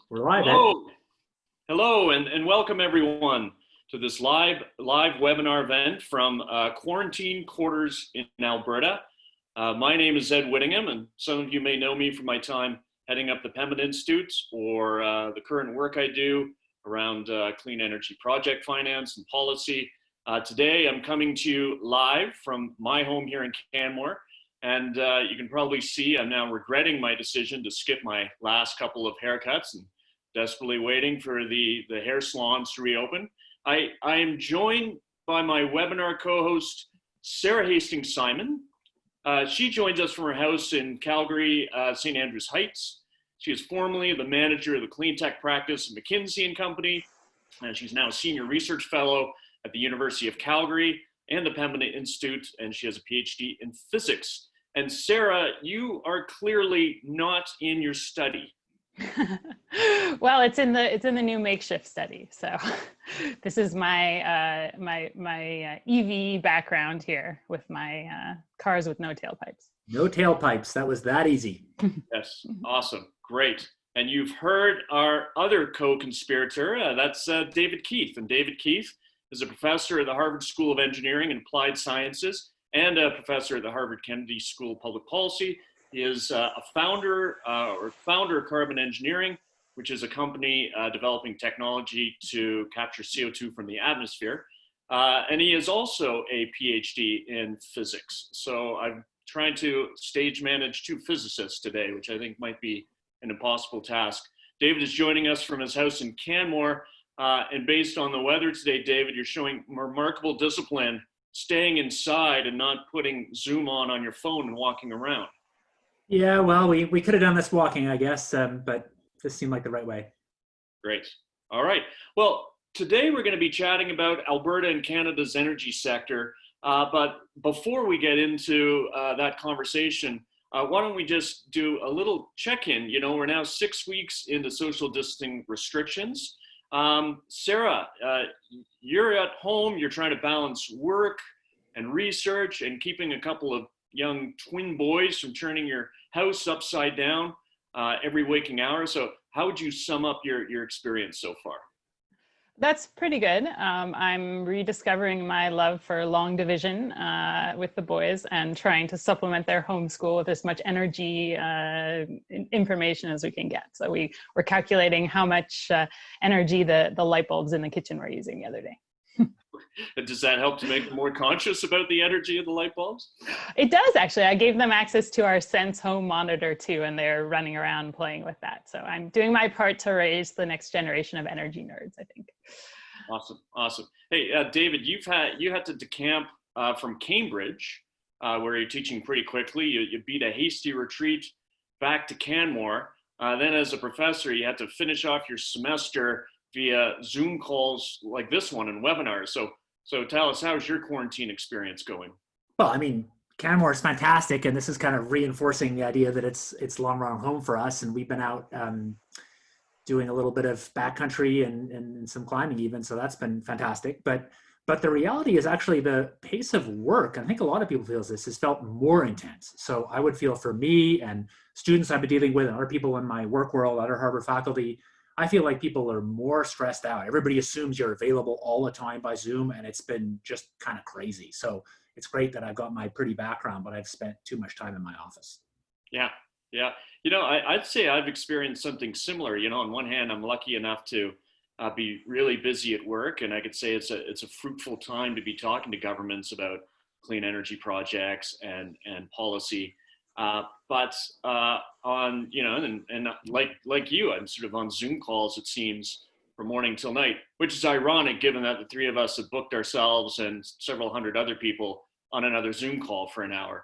We're live, Ed. Hello, and welcome everyone to this live webinar event from quarantine quarters in Alberta. My name is Ed Whittingham, and some of you may know me from my time heading up the Pembina Institute or the current work I do around clean energy project finance and policy. Today I'm coming to you live from my home here in Canmore, and you can probably see I'm now regretting my decision to skip my last couple of haircuts and desperately waiting for the hair salons to reopen. I am joined by my webinar co-host, Sara Hastings-Simon. She joins us from her house in Calgary, St. Andrews Heights. She is formerly the manager of the clean tech practice at McKinsey & Company, and she's now a senior research fellow at the University of Calgary and the Pembina Institute, and she has a PhD in physics. And Sara, you are clearly not in your study. Well, it's in the new makeshift study. So this is my my EV background here with my cars with no tailpipes. No tailpipes. That was that easy. Yes, awesome, great. And you've heard our other co-conspirator. That's David Keith. And David Keith is a professor at the Harvard School of Engineering and Applied Sciences and a professor at the Harvard Kennedy School of Public Policy. He is a founder of Carbon Engineering, which is a company developing technology to capture CO2 from the atmosphere. And he is also a PhD in physics. So I'm trying to stage manage two physicists today, which I think might be an impossible task. David is joining us from his house in Canmore. And based on the weather today, David, you're showing remarkable discipline, staying inside and not putting Zoom on your phone and walking around. Yeah, well, we could have done this walking, I guess, but this seemed like the right way. Great. All right. Well, today we're going to be chatting about Alberta and Canada's energy sector. But before we get into that conversation, why don't we just do a little check-in? You know, we're now 6 weeks into social distancing restrictions. Sara, you're at home, you're trying to balance work and research and keeping a couple of young twin boys from turning your house upside down every waking hour. So how would you sum up your experience so far? That's pretty good. I'm rediscovering my love for long division with the boys and trying to supplement their homeschool with as much energy information as we can get. So we're calculating how much energy the light bulbs in the kitchen were using the other day. Does that help to make them more conscious about the energy of the light bulbs? It does, actually. I gave them access to our Sense home monitor too, and they're running around playing with that. So I'm doing my part to raise the next generation of energy nerds, I think. Awesome. Hey, David, you had to decamp from Cambridge, where you're teaching pretty quickly. You beat a hasty retreat back to Canmore. Then as a professor, you had to finish off your semester via Zoom calls like this one and webinars. So tell us, how's your quarantine experience going? Well, I mean, Canmore is fantastic, and this is kind of reinforcing the idea that it's long run home for us, and we've been out doing a little bit of backcountry and some climbing even, so that's been fantastic. But the reality is actually the pace of work, and I think a lot of people feel this, has felt more intense. So I would feel for me and students I've been dealing with and other people in my work world, other Harvard faculty, I feel like people are more stressed out. Everybody assumes you're available all the time by Zoom, and it's been just kind of crazy. So it's great that I've got my pretty background, but I've spent too much time in my office. Yeah. You know, I'd say I've experienced something similar. You know, on one hand, I'm lucky enough to be really busy at work, and I could say it's a fruitful time to be talking to governments about clean energy projects and policy. But on, you know, and like you, I'm sort of on Zoom calls, it seems, from morning till night, which is ironic given that the three of us have booked ourselves and several hundred other people on another Zoom call for an hour.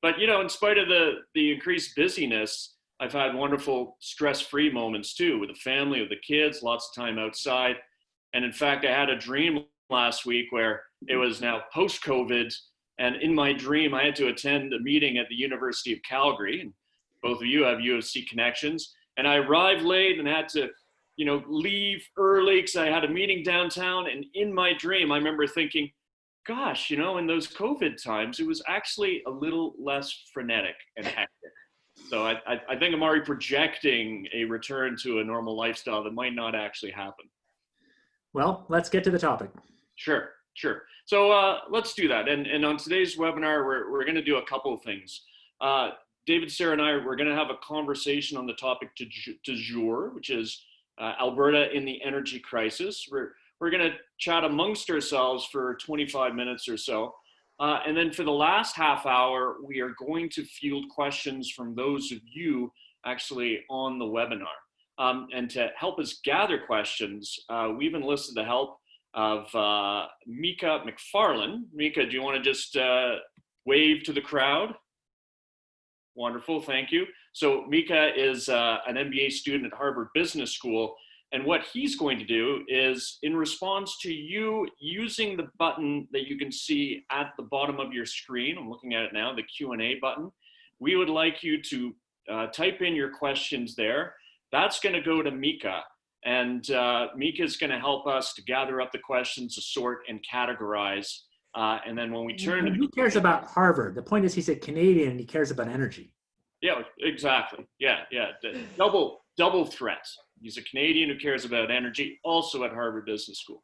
But, you know, in spite of the increased busyness, I've had wonderful stress-free moments too, with the family, with the kids, lots of time outside. And in fact, I had a dream last week where it was now post-COVID. And in my dream, I had to attend a meeting at the University of Calgary, and both of you have U of C connections. And I arrived late and had to, you know, leave early because I had a meeting downtown. And in my dream, I remember thinking, gosh, you know, in those COVID times, it was actually a little less frenetic and hectic. So I think I'm already projecting a return to a normal lifestyle that might not actually happen. Well, let's get to the topic. Sure, sure. So let's do that. And on today's webinar, we're going to do a couple of things. David, Sara, and I, we're going to have a conversation on the topic du jour, which is Alberta in the energy crisis. We're going to chat amongst ourselves for 25 minutes or so. And then for the last half hour, we are going to field questions from those of you actually on the webinar. And to help us gather questions, we've enlisted the help of Mika McFarlane. Mika, do you want to just wave to the crowd? Wonderful, thank you. So Mika is an MBA student at Harvard Business School. And what he's going to do is, in response to you using the button that you can see at the bottom of your screen, I'm looking at it now, the Q&A button, we would like you to type in your questions there. That's going to go to Mika. And Mika is going to help us to gather up the questions, to sort and categorize. And then when we turn to who cares about Harvard? The point is he's a Canadian and he cares about energy. Yeah, exactly. Yeah. Double threat. He's a Canadian who cares about energy, also at Harvard Business School.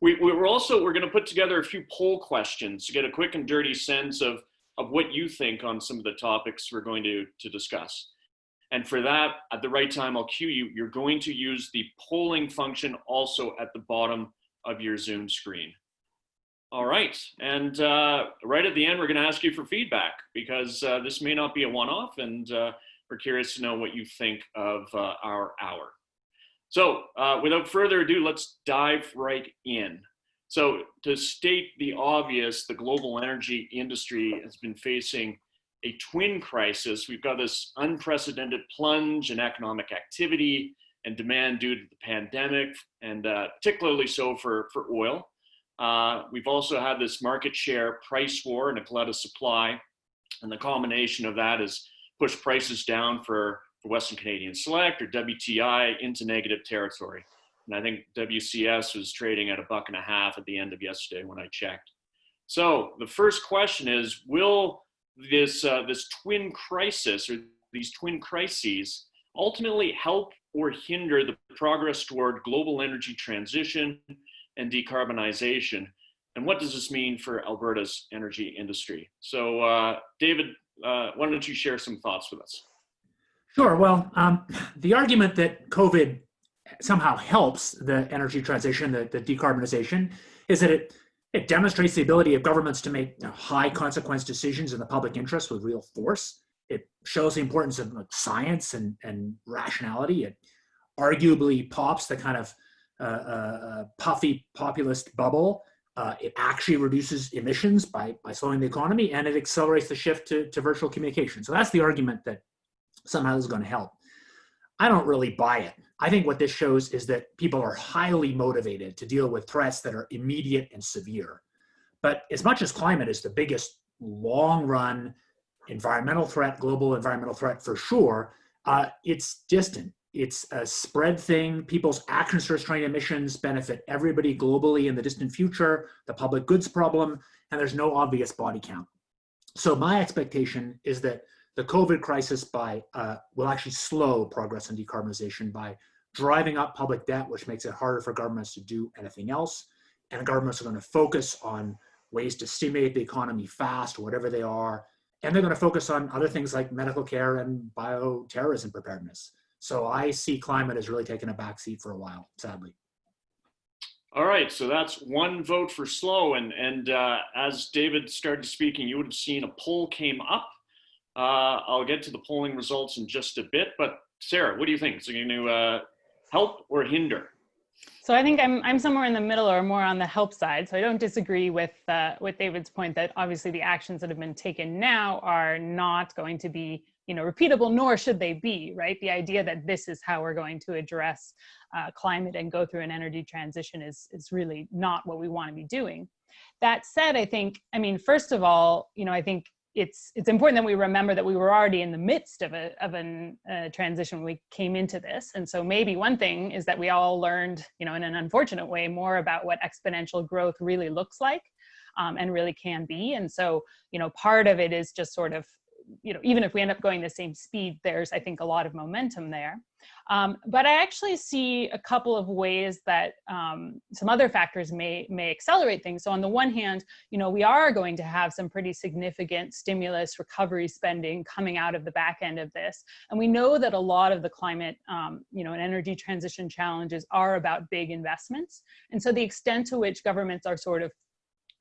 We're going to put together a few poll questions to get a quick and dirty sense of what you think on some of the topics we're going to discuss. And for that, at the right time, I'll cue you. You're going to use the polling function also at the bottom of your Zoom screen. All right, and right at the end, we're going to ask you for feedback, because this may not be a one-off, and we're curious to know what you think of our hour. So without further ado, let's dive right in. So to state the obvious, the global energy industry has been facing a twin crisis. We've got this unprecedented plunge in economic activity and demand due to the pandemic, and particularly so for oil. We've also had this market share price war and a glut of supply, and the combination of that has pushed prices down for Western Canadian Select, or WTI, into negative territory. And I think WCS was trading at $1.50 at the end of yesterday when I checked. So the first question is, will this twin crisis, or these twin crises, ultimately help or hinder the progress toward global energy transition and decarbonization? And what does this mean for Alberta's energy industry? So David, why don't you share some thoughts with us? Sure. Well, the argument that COVID somehow helps the energy transition, the decarbonization, is that it demonstrates the ability of governments to make high consequence decisions in the public interest with real force. It shows the importance of science and rationality. It arguably pops the kind of puffy populist bubble. It actually reduces emissions by slowing the economy, and it accelerates the shift to virtual communication. So that's the argument that somehow this is going to help. I don't really buy it. I think what this shows is that people are highly motivated to deal with threats that are immediate and severe. But as much as climate is the biggest long-run environmental threat, global environmental threat for sure, it's distant. It's a spread thing. People's actions to restrain emissions benefit everybody globally in the distant future, the public goods problem, and there's no obvious body count. So my expectation is that the COVID crisis will actually slow progress in decarbonization by driving up public debt, which makes it harder for governments to do anything else. And governments are going to focus on ways to stimulate the economy fast, whatever they are. And they're going to focus on other things like medical care and bioterrorism preparedness. So I see climate as really taking a backseat for a while, sadly. All right, so that's one vote for slow. And as David started speaking, you would have seen a poll came up. I'll get to the polling results in just a bit, but Sara, what do you think? Is it going to help or hinder? So I think I'm somewhere in the middle, or more on the help side. So I don't disagree with David's point that obviously the actions that have been taken now are not going to be, repeatable, nor should they be, right? The idea that this is how we're going to address climate and go through an energy transition is really not what we want to be doing. That said, first of all, I think it's important that we remember that we were already in the midst of a transition when we came into this. And so maybe one thing is that we all learned, in an unfortunate way, more about what exponential growth really looks like and really can be. And so, part of it is just sort of even if we end up going the same speed, there's, I think, a lot of momentum there. But I actually see a couple of ways that some other factors may accelerate things. So on the one hand, we are going to have some pretty significant stimulus recovery spending coming out of the back end of this. And we know that a lot of the climate, and energy transition challenges are about big investments. And so the extent to which governments are sort of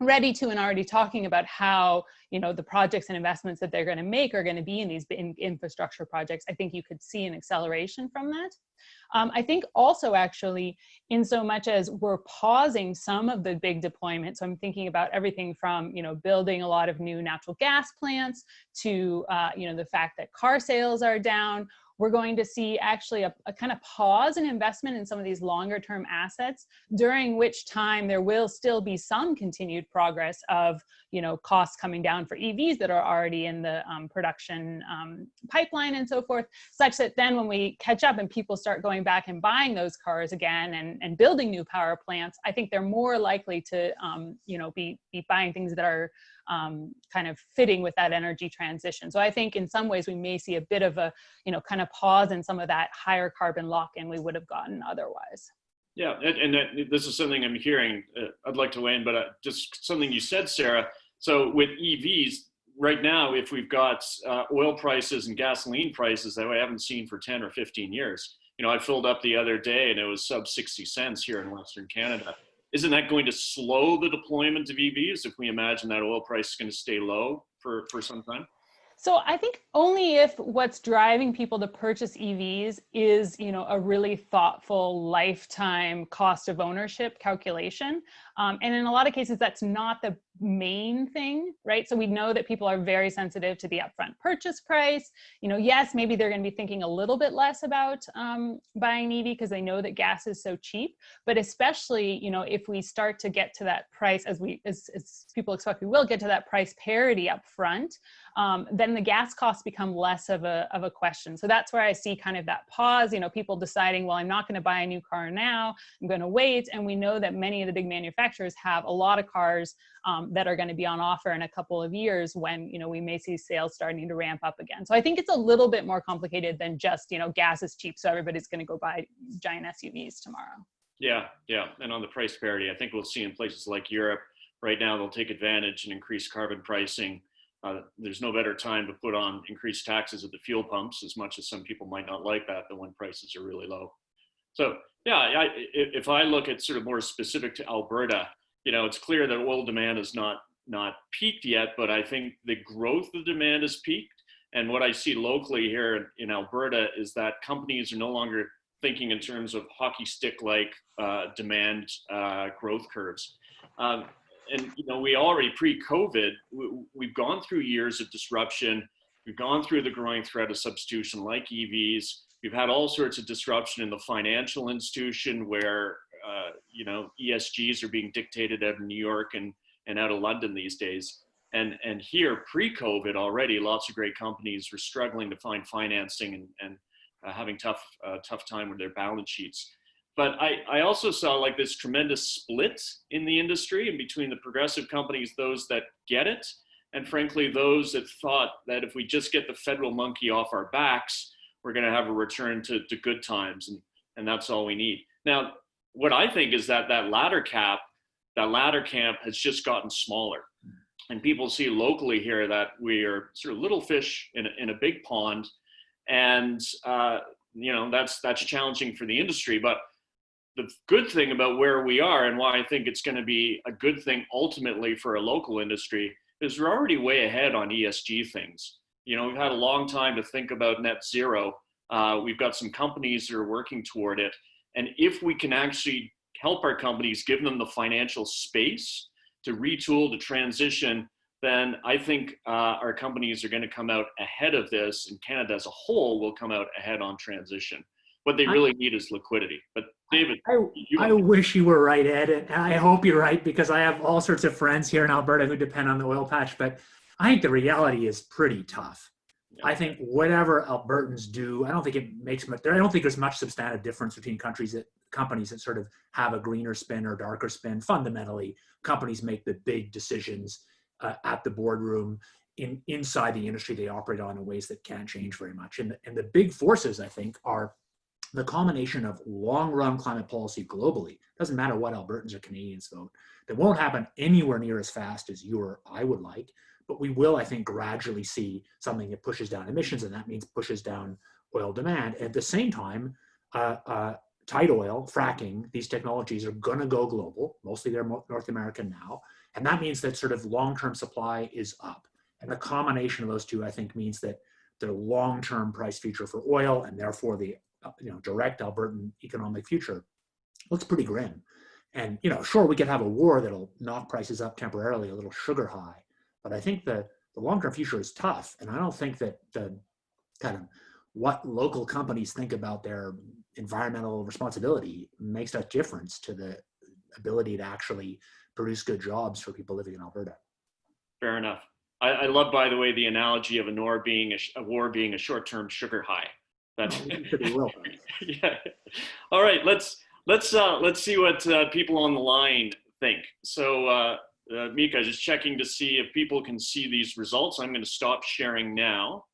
ready to and already talking about how the projects and investments that they're going to make are going to be in these infrastructure projects, I think you could see an acceleration from that. I think also actually, in so much as we're pausing some of the big deployments, so I'm thinking about everything from building a lot of new natural gas plants to the fact that car sales are down. We're going to see actually a kind of pause in investment in some of these longer term assets, during which time there will still be some continued progress of costs coming down for EVs that are already in the production pipeline and so forth, such that then when we catch up and people start going back and buying those cars again and building new power plants, I think they're more likely to be buying things that are kind of fitting with that energy transition. So I think in some ways we may see a bit of a kind of pause in some of that higher carbon lock-in we would have gotten otherwise. Yeah, and this is something I'm hearing. I'd like to weigh in, but just something you said, Sarah. So with EVs, right now, if we've got oil prices and gasoline prices that we haven't seen for 10 or 15 years, I filled up the other day and it was sub 60 cents here in Western Canada. Isn't that going to slow the deployment of EVs if we imagine that oil price is going to stay low for some time? So I think only if what's driving people to purchase EVs is, a really thoughtful lifetime cost of ownership calculation. And in a lot of cases, that's not the main thing, right? So we know that people are very sensitive to the upfront purchase price. Yes, maybe they're going to be thinking a little bit less about buying an EV because they know that gas is so cheap. But especially, if we start to get to that price, as people expect we will get to that price parity up front, then the gas costs become less of a question. So that's where I see kind of that pause, people deciding, well, I'm not going to buy a new car now, I'm going to wait. And we know that many of the big manufacturers have a lot of cars that are going to be on offer in a couple of years when, we may see sales starting to ramp up again. So I think it's a little bit more complicated than just, gas is cheap, so everybody's going to go buy giant SUVs tomorrow. Yeah. And on the price parity, I think we'll see in places like Europe right now, they'll take advantage and increase carbon pricing. There's no better time to put on increased taxes at the fuel pumps, as much as some people might not like that, than when prices are really low. So yeah, if I look at sort of more specific to Alberta, it's clear that oil demand is not peaked yet, but I think the growth of demand has peaked. And what I see locally here in Alberta is that companies are no longer thinking in terms of hockey stick-like demand growth curves. And we already pre-COVID, we've gone through years of disruption. We've gone through the growing threat of substitution like EVs. We've had all sorts of disruption in the financial institution where ESGs are being dictated out of New York and out of London these days. And here, pre-COVID already, lots of great companies were struggling to find financing and having tough time with their balance sheets. But I also saw like this tremendous split in the industry and between the progressive companies, those that get it, and frankly, those that thought that if we just get the federal monkey off our backs, we're going to have a return to good times, and that's all we need. Now, what I think is that latter camp has just gotten smaller. And people see locally here that we are sort of little fish in a big pond. And, that's challenging for the industry. But the good thing about where we are and why I think it's going to be a good thing ultimately for a local industry is we're already way ahead on ESG things. We've had a long time to think about net zero. We've got some companies that are working toward it. And if we can actually help our companies, give them the financial space to retool, to transition, then I think our companies are going to come out ahead of this, and Canada as a whole will come out ahead on transition. What they really need is liquidity. But David, I wish you were right, Ed, and I hope you're right, because I have all sorts of friends here in Alberta who depend on the oil patch, but I think the reality is pretty tough. Yeah. I think whatever Albertans do, I don't think it makes much. I don't think there's much substantive difference between companies that sort of have a greener spin or darker spin. Fundamentally, companies make the big decisions at the boardroom. inside the industry they operate on in ways that can't change very much. And the big forces, I think, are the combination of long-run climate policy globally. Doesn't matter what Albertans or Canadians vote. That won't happen anywhere near as fast as you or I would like, but we will, I think, gradually see something that pushes down emissions, and that means pushes down oil demand. At the same time, tight oil, fracking, these technologies are going to go global. Mostly they're North American now. And that means that sort of long-term supply is up. And the combination of those two, I think, means that the long-term price future for oil, and therefore the direct Albertan economic future, looks pretty grim. And sure, we could have a war that'll knock prices up temporarily, a little sugar high, but I think the long-term future is tough. And I don't think that the kind of what local companies think about their environmental responsibility makes a difference to the ability to actually produce good jobs for people living in Alberta. Fair enough. I love, by the way, the analogy of a war being a short-term sugar high. That's yeah. All right, let's see what people on the line think. So Mika, just checking to see if people can see these results. I'm going to stop sharing now.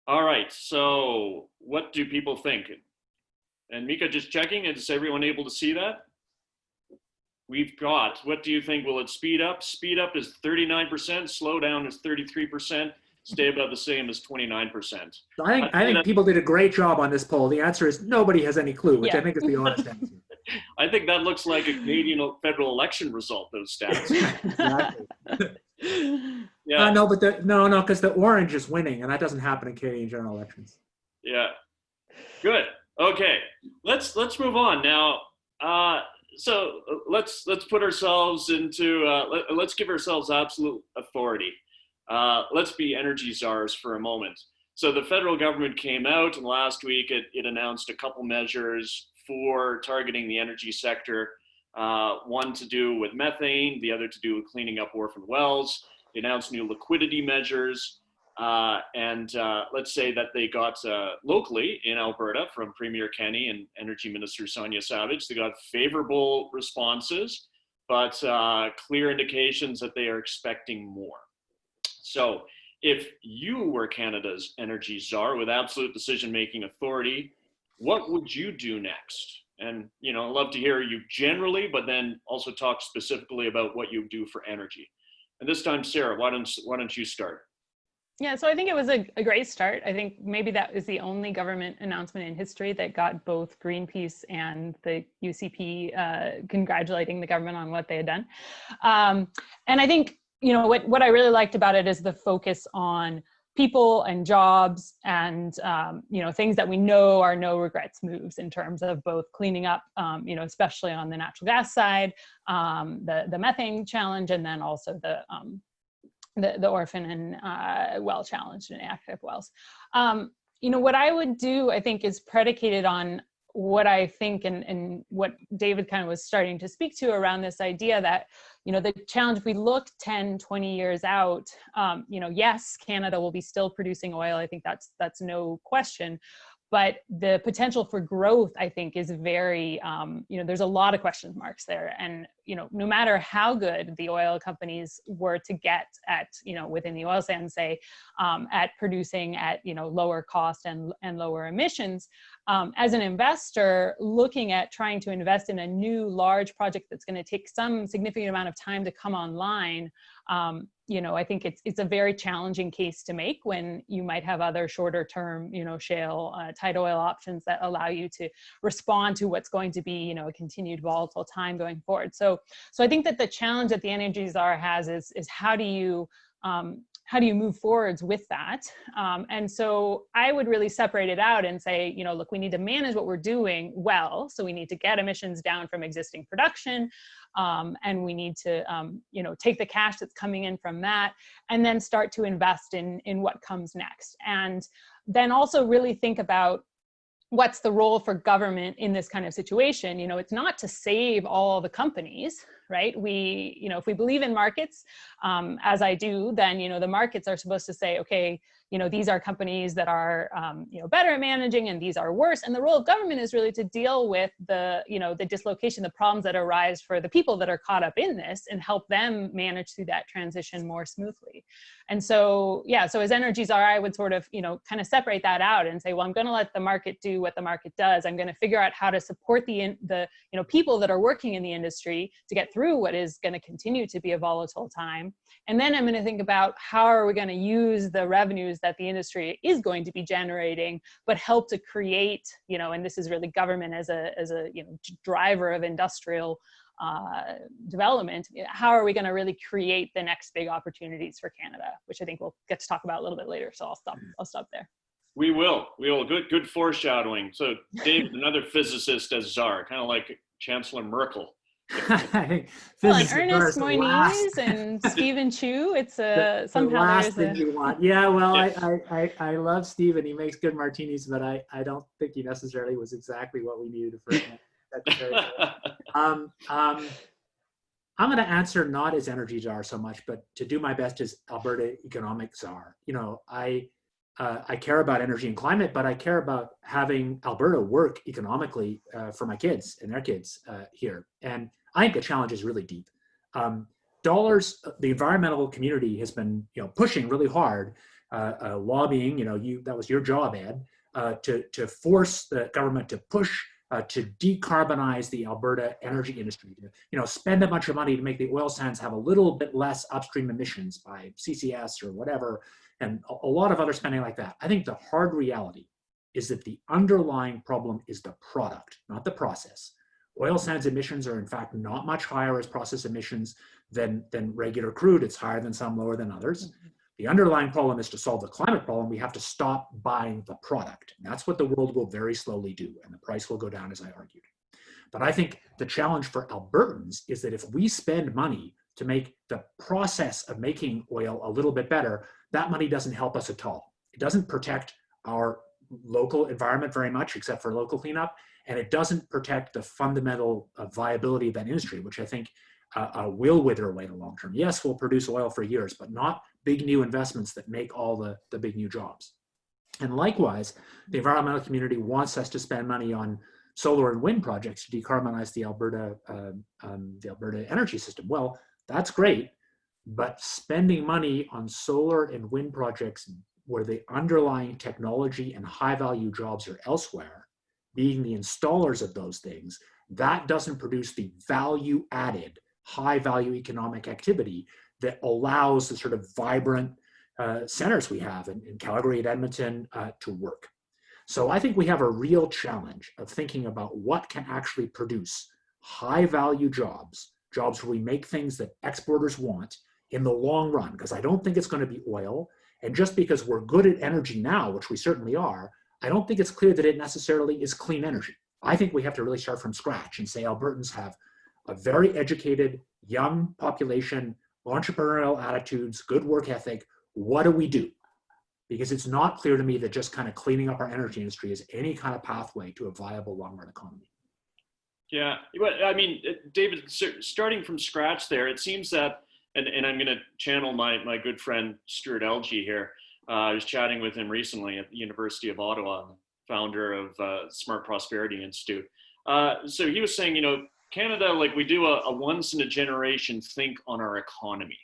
All right, so what do people think? And Mika, just checking, is everyone able to see that? We've got, what do you think? Will it speed up? Speed up is 39%, slow down is 33%, stay about the same as 29%. I think people did a great job on this poll. The answer is nobody has any clue, which I think is the honest answer. I think that looks like a Canadian federal election result, those stats. Exactly. Yeah. No, but because the orange is winning, and that doesn't happen in Canadian general elections. Yeah. Good. Okay. Let's move on now. So let's put ourselves into let's give ourselves absolute authority. Let's be energy czars for a moment. So the federal government came out, and last week it announced a couple measures for targeting the energy sector. One to do with methane, the other to do with cleaning up orphan wells. They announced new liquidity measures. And let's say that they got locally in Alberta from Premier Kenney and Energy Minister Sonia Savage, they got favorable responses, but clear indications that they are expecting more. So if you were Canada's energy czar with absolute decision-making authority, what would you do next? And I'd love to hear you generally, but then also talk specifically about what you do for energy. And this time, Sara, why don't you start? Yeah, so I think it was a great start. I think maybe that is the only government announcement in history that got both Greenpeace and the UCP congratulating the government on what they had done. And I think, what I really liked about it is the focus on people and jobs and, things that we know are no regrets moves in terms of both cleaning up, especially on the natural gas side, the methane challenge, and then also the orphan and well challenge and active wells. What I would do, I think, is predicated on what I think and what David kind of was starting to speak to around this idea that, the challenge, if we look 10, 20 years out, yes, Canada will be still producing oil. I think that's no question. But the potential for growth, I think, is very, there's a lot of question marks there. And, no matter how good the oil companies were to get at, within the oil sands, say, at producing at, lower cost and lower emissions, as an investor looking at trying to invest in a new large project that's going to take some significant amount of time to come online, I think it's a very challenging case to make when you might have other shorter term, shale, tight oil options that allow you to respond to what's going to be, a continued volatile time going forward. So I think that the challenge that the energy czar has is how do you move forwards with that? And so I would really separate it out and say, look, we need to manage what we're doing well. So we need to get emissions down from existing production. And we need to, take the cash that's coming in from that and then start to invest in what comes next. And then also really think about what's the role for government in this kind of situation. It's not to save all the companies, right? If we believe in markets, as I do, then, the markets are supposed to say, okay, these are companies that are, better at managing and these are worse. And the role of government is really to deal with the dislocation, the problems that arise for the people that are caught up in this and help them manage through that transition more smoothly. And so, so as Energy Czar, I would sort of, kind of separate that out and say, well, I'm going to let the market do what the market does. I'm going to figure out how to support the people that are working in the industry to get through what is going to continue to be a volatile time. And then I'm going to think about how are we going to use the revenues that the industry is going to be generating, but help to create, and this is really government as a driver of industrial development. How are we going to really create the next big opportunities for Canada, which I think we'll get to talk about a little bit later. So I'll stop there. We will. Good foreshadowing. So David, another physicist as czar, kind of like Chancellor Merkel. And Ernest Moniz and Stephen Chu. It's somehow the last there's thing you want. Yeah, well, I love Stephen. He makes good martinis, but I don't think he necessarily was exactly what we needed for Secretary. I'm going to answer not as Energy Czar so much, but to do my best as Alberta economic czar. I care about energy and climate, but I care about having Alberta work economically for my kids and their kids here. And I think the challenge is really deep. The environmental community has been, pushing really hard, lobbying. That was your job, Ed, to force the government to push to decarbonize the Alberta energy industry. To spend a bunch of money to make the oil sands have a little bit less upstream emissions by CCS or whatever. And a lot of other spending like that. I think the hard reality is that the underlying problem is the product, not the process. Oil sands emissions are in fact not much higher as process emissions than regular crude. It's higher than some, lower than others. Mm-hmm. The underlying problem is to solve the climate problem, we have to stop buying the product. And that's what the world will very slowly do. And the price will go down, as I argued. But I think the challenge for Albertans is that if we spend money to make the process of making oil a little bit better, that money doesn't help us at all. It doesn't protect our local environment very much, except for local cleanup, and it doesn't protect the fundamental viability of that industry, which I think will wither away in the long term. Yes, we'll produce oil for years, but not big new investments that make all the big new jobs. And likewise, the environmental community wants us to spend money on solar and wind projects to decarbonize the Alberta energy system. Well, that's great, but spending money on solar and wind projects where the underlying technology and high value jobs are elsewhere, being the installers of those things, that doesn't produce the value added, high value economic activity that allows the sort of vibrant centers we have in Calgary and Edmonton to work. So I think we have a real challenge of thinking about what can actually produce high value jobs where we make things that exporters want in the long run, because I don't think it's going to be oil. And just because we're good at energy now, which we certainly are, I don't think it's clear that it necessarily is clean energy. I think we have to really start from scratch and say Albertans have a very educated, young population, entrepreneurial attitudes, good work ethic. What do we do? Because it's not clear to me that just kind of cleaning up our energy industry is any kind of pathway to a viable long-run economy. Yeah, but I mean, David, starting from scratch there, it seems that, and I'm going to channel my good friend Stuart Elgee here. I was chatting with him recently at the University of Ottawa, founder of Smart Prosperity Institute. So he was saying, Canada, like we do a once in a generation think on our economy.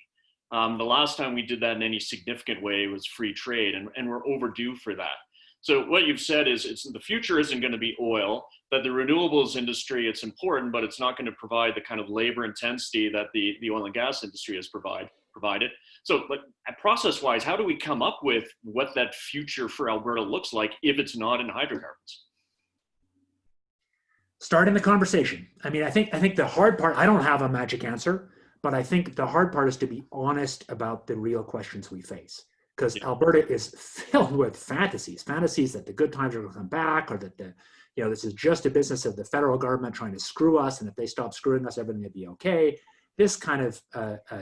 The last time we did that in any significant way was free trade, and we're overdue for that. So what you've said is the future isn't going to be oil, that the renewables industry, it's important, but it's not going to provide the kind of labor intensity that the oil and gas industry has provided. So like, process-wise, how do we come up with what that future for Alberta looks like if it's not in hydrocarbons? Starting the conversation. I mean, I think the hard part, I don't have a magic answer, but I think the hard part is to be honest about the real questions we face. Because Alberta is filled with fantasies that the good times are going to come back, or that this is just a business of the federal government trying to screw us, and if they stop screwing us, everything will be okay. This kind of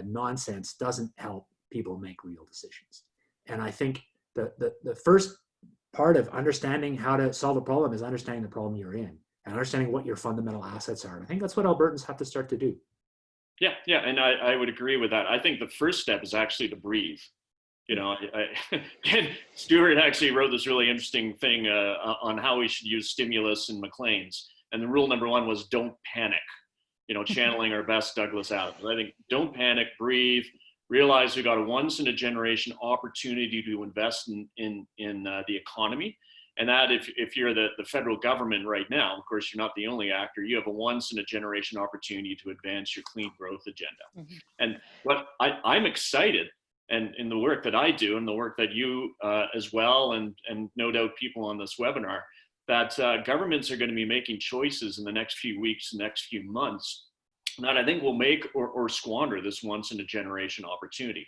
nonsense doesn't help people make real decisions. And I think the first part of understanding how to solve a problem is understanding the problem you're in and understanding what your fundamental assets are. And I think that's what Albertans have to start to do. Yeah, and I would agree with that. I think the first step is actually to breathe. You know, Stuart actually wrote this really interesting thing on how we should use stimulus in Maclean's. And the rule number one was don't panic, you know, channeling our best Douglas Adams. I think don't panic, breathe, realize we got a once in a generation opportunity to invest in the economy. And that if you're the federal government right now, of course, you're not the only actor, you have a once in a generation opportunity to advance your clean growth agenda. Mm-hmm. And what I'm excited, and in the work that I do and the work that you as well, and no doubt people on this webinar, that governments are going to be making choices in the next few weeks, next few months, that I think will make or squander this once in a generation opportunity.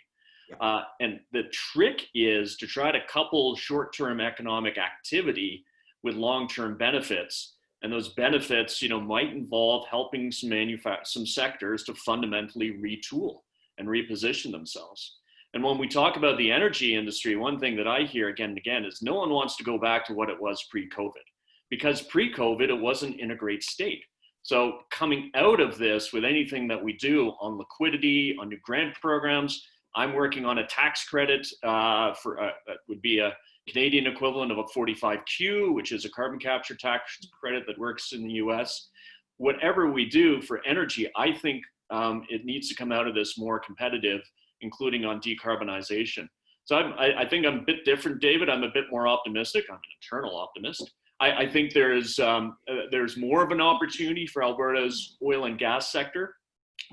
And the trick is to try to couple short-term economic activity with long-term benefits. And those benefits, you know, might involve helping some sectors to fundamentally retool and reposition themselves. And when we talk about the energy industry, one thing that I hear again and again is no one wants to go back to what it was pre-COVID, because pre-COVID, it wasn't in a great state. So coming out of this with anything that we do on liquidity, on new grant programs, I'm working on a tax credit for that would be a Canadian equivalent of a 45Q, which is a carbon capture tax credit that works in the US. Whatever we do for energy, I think it needs to come out of this more competitive, including on decarbonization. So I think I'm a bit different, David. I'm a bit more optimistic. I'm an eternal optimist. I think there's more of an opportunity for Alberta's oil and gas sector,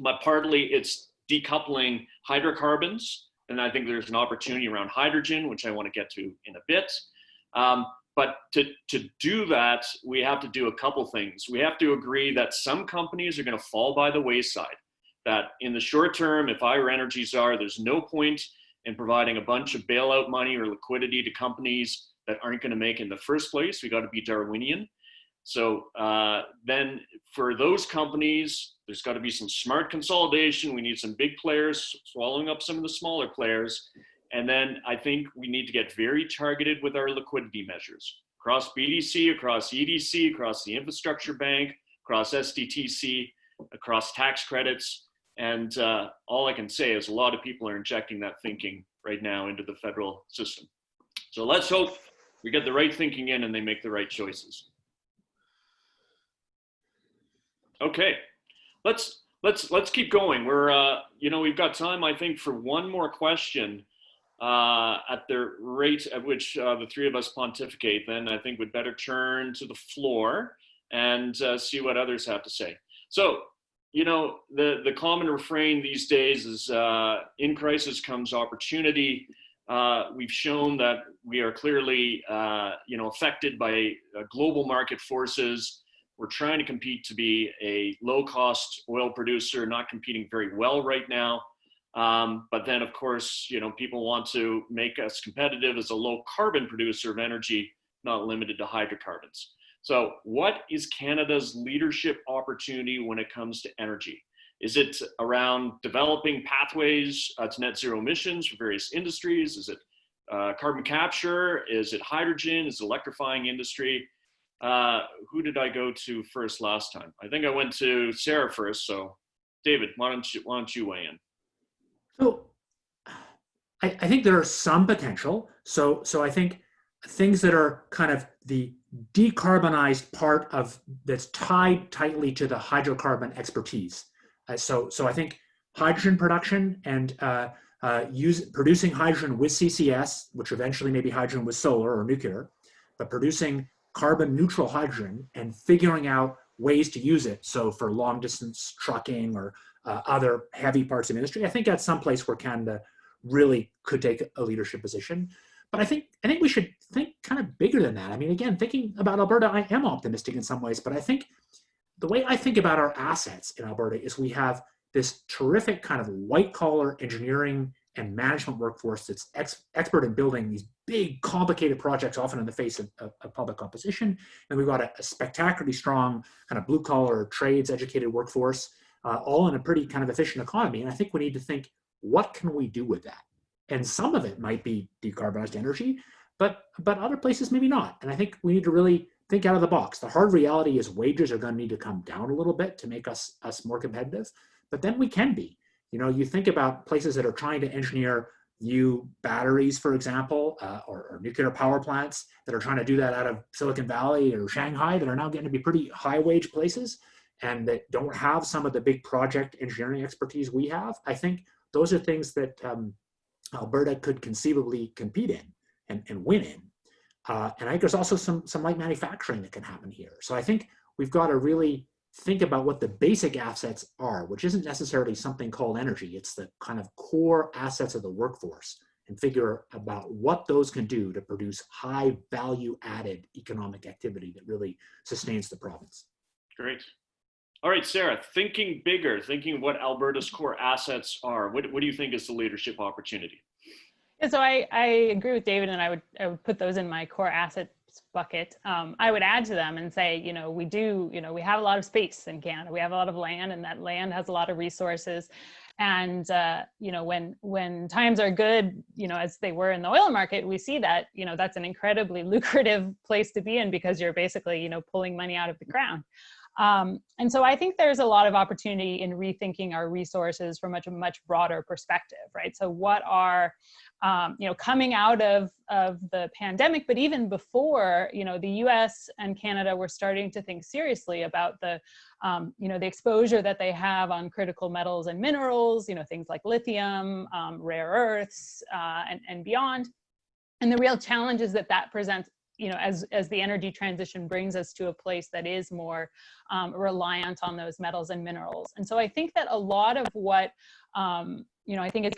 but partly it's decoupling hydrocarbons, and I think there's an opportunity around hydrogen, which I want to get to in a bit. But to do that, we have to do a couple things. We have to agree that some companies are going to fall by the wayside, that in the short term, if I were Energy Czar, there's no point in providing a bunch of bailout money or liquidity to companies that aren't going to make it in the first place. We got to be Darwinian. So then for those companies, there's got to be some smart consolidation. We need some big players swallowing up some of the smaller players. And then I think we need to get very targeted with our liquidity measures across BDC, across EDC, across the infrastructure bank, across SDTC, across tax credits. And all I can say is a lot of people are injecting that thinking right now into the federal system. So let's hope we get the right thinking in and they make the right choices. Okay, let's keep going. We're we've got time, I think, for one more question at the rate at which the three of us pontificate. Then I think we'd better turn to the floor and see what others have to say. So, you know, the common refrain these days is in crisis comes opportunity. We've shown that we are clearly affected by global market forces. We're trying to compete to be a low-cost oil producer, not competing very well right now. But then, of course, you know, people want to make us competitive as a low-carbon producer of energy, not limited to hydrocarbons. So what is Canada's leadership opportunity when it comes to energy? Is it around developing pathways to net zero emissions for various industries? Is it carbon capture? Is it hydrogen? Is it electrifying industry? Who did I go to first last time? I think I went to Sara first. So David, why don't you weigh in? So I think there are some potential. So I think things that are kind of the decarbonized part of that's tied tightly to the hydrocarbon expertise. So I think hydrogen production and producing hydrogen with CCS, which eventually may be hydrogen with solar or nuclear, but producing carbon neutral hydrogen and figuring out ways to use it. So for long distance trucking or other heavy parts of industry, I think that's some place where Canada really could take a leadership position. But I think we should think kind of bigger than that. I mean, again, thinking about Alberta, I am optimistic in some ways, but I think the way I think about our assets in Alberta is we have this terrific kind of white collar engineering and management workforce that's expert in building these big, complicated projects, often in the face of public opposition. And we've got a spectacularly strong kind of blue collar trades educated workforce, all in a pretty kind of efficient economy. And I think we need to think, what can we do with that? And some of it might be decarbonized energy, but other places maybe not. And I think we need to really think out of the box. The hard reality is wages are going to need to come down a little bit to make us more competitive. but then we can be. You know, you think about places that are trying to engineer new batteries, for example, or nuclear power plants that are trying to do that out of Silicon Valley or Shanghai, that are now getting to be pretty high wage places and that don't have some of the big project engineering expertise we have. I think those are things that Alberta could conceivably compete in and win in. And I think there's also some light manufacturing that can happen here. So I think we've got to really think about what the basic assets are, which isn't necessarily something called energy. It's the kind of core assets of the workforce, and figure about what those can do to produce high value added economic activity that really sustains the province. Great. All right, Sara, thinking bigger, thinking what Alberta's core assets are, what do you think is the leadership opportunity? Yeah, so I agree with David, and I would put those in my core assets bucket. I would add to them and say, you know, we have a lot of space in Canada. We have a lot of land, and that land has a lot of resources. And, you know, when times are good, you know, as they were in the oil market, we see that, you know, that's an incredibly lucrative place to be in, because you're basically, you know, pulling money out of the ground. And so I think there's a lot of opportunity in rethinking our resources from a much broader perspective, right? So what are, you know, coming out of the pandemic, but even before, you know, the US and Canada were starting to think seriously about the, you know, the exposure that they have on critical metals and minerals, you know, things like lithium, rare earths, and beyond. And the real challenges that presents, you know, as the energy transition brings us to a place that is more reliant on those metals and minerals. And so I think that a lot of what, you know, I think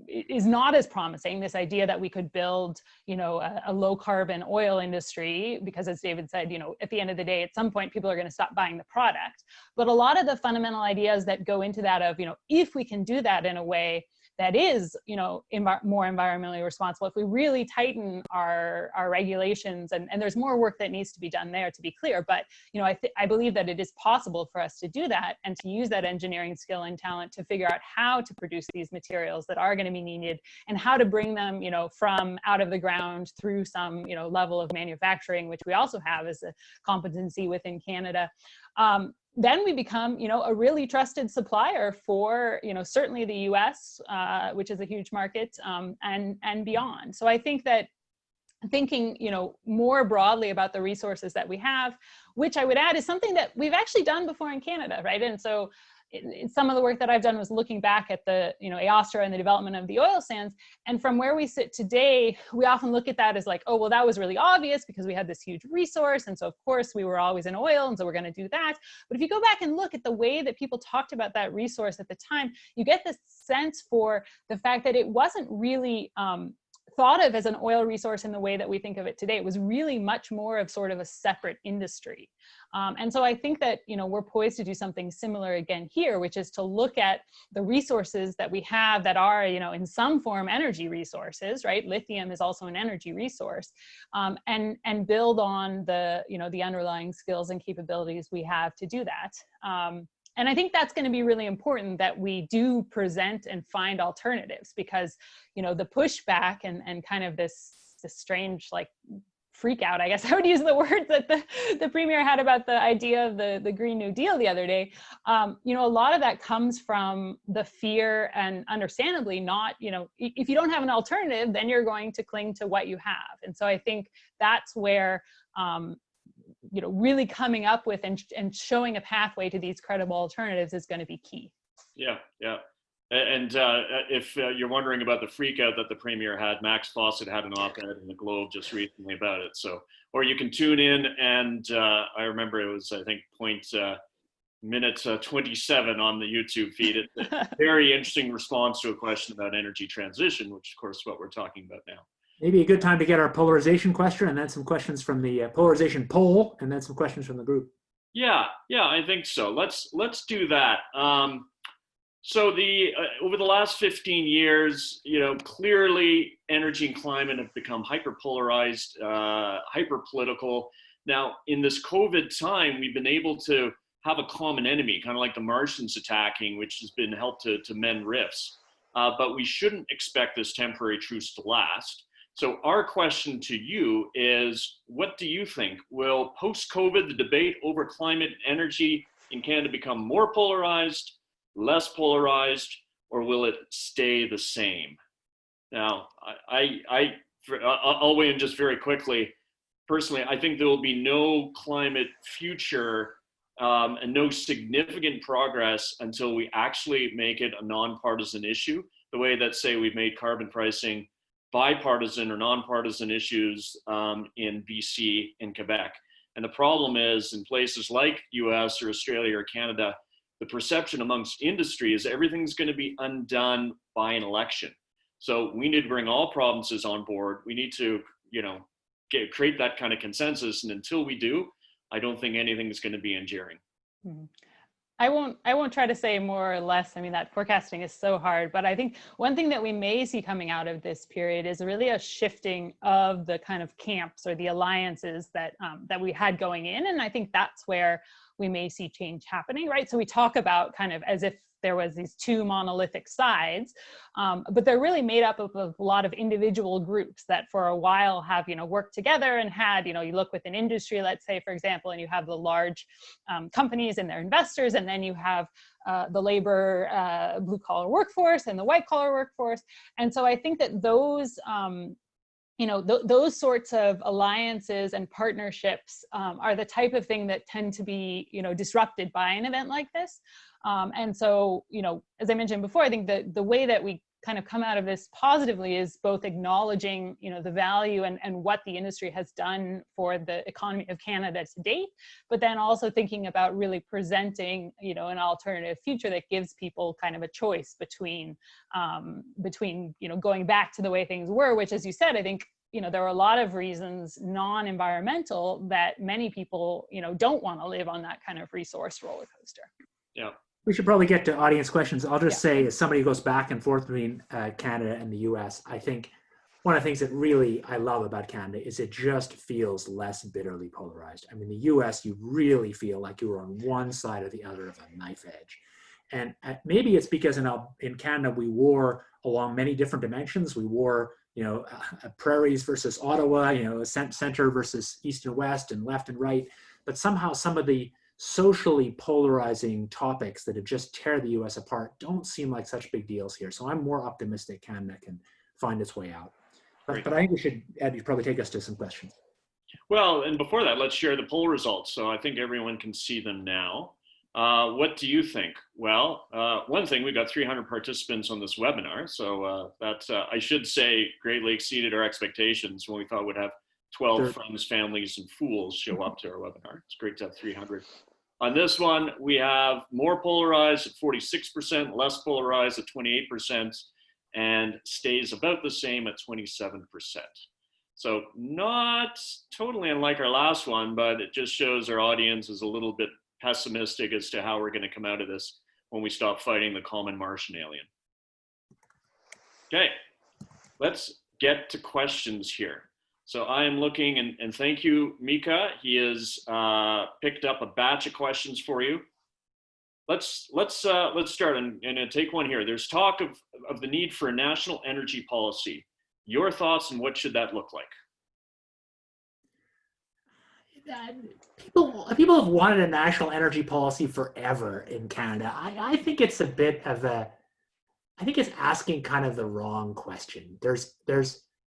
is not as promising, this idea that we could build, you know, a low carbon oil industry, because as David said, you know, at the end of the day, at some point, people are going to stop buying the product. But a lot of the fundamental ideas that go into that of, you know, if we can do that in a way that is, you know, more environmentally responsible, if we really tighten our regulations, and there's more work that needs to be done there, to be clear, but, you know, I believe that it is possible for us to do that and to use that engineering skill and talent to figure out how to produce these materials that are going to be needed, and how to bring them, you know, from out of the ground through some, you know, level of manufacturing, which we also have as a competency within Canada. Then we become, you know, a really trusted supplier for, you know, certainly the US, which is a huge market, and beyond. So I think that thinking, you know, more broadly about the resources that we have, which I would add is something that we've actually done before in Canada, right? And so some of the work that I've done was looking back at the, you know, AOSTRA and the development of the oil sands. And from where we sit today, we often look at that as like, oh, well, that was really obvious because we had this huge resource. And so of course we were always in oil, and so we're going to do that. But if you go back and look at the way that people talked about that resource at the time, you get this sense for the fact that it wasn't really thought of as an oil resource in the way that we think of it today. It was really much more of sort of a separate industry. And so I think that, you know, we're poised to do something similar again here, which is to look at the resources that we have that are, you know, in some form energy resources, right? Lithium is also an energy resource, and build on the, you know, the underlying skills and capabilities we have to do that. And I think that's going to be really important, that we do present and find alternatives, because, you know, the pushback and kind of this strange, like, freak out, I guess I would use the word that the Premier had about the idea of the Green New Deal the other day. You know, a lot of that comes from the fear, and understandably not, you know, if you don't have an alternative, then you're going to cling to what you have. And so I think that's where, you know, really coming up with and showing a pathway to these credible alternatives is going to be key. Yeah, yeah. And if you're wondering about the freak out that the Premier had, Max Fawcett had an op-ed in the Globe just recently about it. So, or you can tune in, and I remember it was, I think, minute 27 on the YouTube feed. It's a very interesting response to a question about energy transition, which of course is what we're talking about now. Maybe a good time to get our polarization question, and then some questions from the polarization poll, and then some questions from the group. Yeah, I think so. Let's do that. So over the last 15 years, you know, clearly energy and climate have become hyper-polarized, hyper-political. Now, in this COVID time, we've been able to have a common enemy, kind of like the Martians attacking, which has been helped to mend rifts. But we shouldn't expect this temporary truce to last. So our question to you is, what do you think? Will post-COVID, the debate over climate and energy in Canada become more polarized, less polarized, or will it stay the same? Now, I'll weigh in just very quickly. Personally, I think there will be no climate future and no significant progress until we actually make it a nonpartisan issue, the way that, say, we've made carbon pricing bipartisan or nonpartisan issues in BC and Quebec. And the problem is, in places like US or Australia or Canada, the perception amongst industry is everything's going to be undone by an election. So we need to bring all provinces on board. We need to, create that kind of consensus. And until we do, I don't think anything's going to be enduring. Mm-hmm. I won't try to say more or less. I mean, that forecasting is so hard, but I think one thing that we may see coming out of this period is really a shifting of the kind of camps or the alliances that we had going in. And I think that's where we may see change happening, right? So we talk about kind of as if there was these two monolithic sides, but they're really made up of a lot of individual groups that for a while have, worked together and had, you look within industry, let's say, for example, and you have the large companies and their investors, and then you have the labor blue collar workforce and the white collar workforce. And so I think that those, those sorts of alliances and partnerships are the type of thing that tend to be, disrupted by an event like this. And so, as I mentioned before, I think that the way that we kind of come out of this positively is both acknowledging, the value and what the industry has done for the economy of Canada to date, but then also thinking about really presenting, an alternative future that gives people kind of a choice between, going back to the way things were, which, as you said, I think, there are a lot of reasons non-environmental that many people, don't want to live on that kind of resource roller coaster. Yeah. We should probably get to audience questions. I'll just say, as somebody who goes back and forth between Canada and the US, I think one of the things that really I love about Canada is it just feels less bitterly polarized. I mean, the US, you really feel like you were on one side or the other of a knife edge. And maybe it's because in Canada, we war along many different dimensions. We war, prairies versus Ottawa, center versus east and west and left and right. But somehow some of the socially polarizing topics that have just tear the US apart don't seem like such big deals here. So I'm more optimistic Canada can find its way out. But I think Ed, you probably take us to some questions. Well, and before that, let's share the poll results. So I think everyone can see them now. What do you think? Well, one thing, we've got 300 participants on this webinar. So that, I should say, greatly exceeded our expectations when we thought we'd have 12 friends, families, and fools show up to our webinar. It's great to have 300. On this one, we have more polarized at 46%, less polarized at 28%, and stays about the same at 27%. So not totally unlike our last one, but it just shows our audience is a little bit pessimistic as to how we're going to come out of this when we stop fighting the common Martian alien. Okay, let's get to questions here. So I am looking, and thank you, Mika. He has picked up a batch of questions for you. Let's start and take one here. There's talk of the need for a national energy policy. Your thoughts and what should that look like? People have wanted a national energy policy forever in Canada. I think it's a bit of I think it's asking kind of the wrong question. There's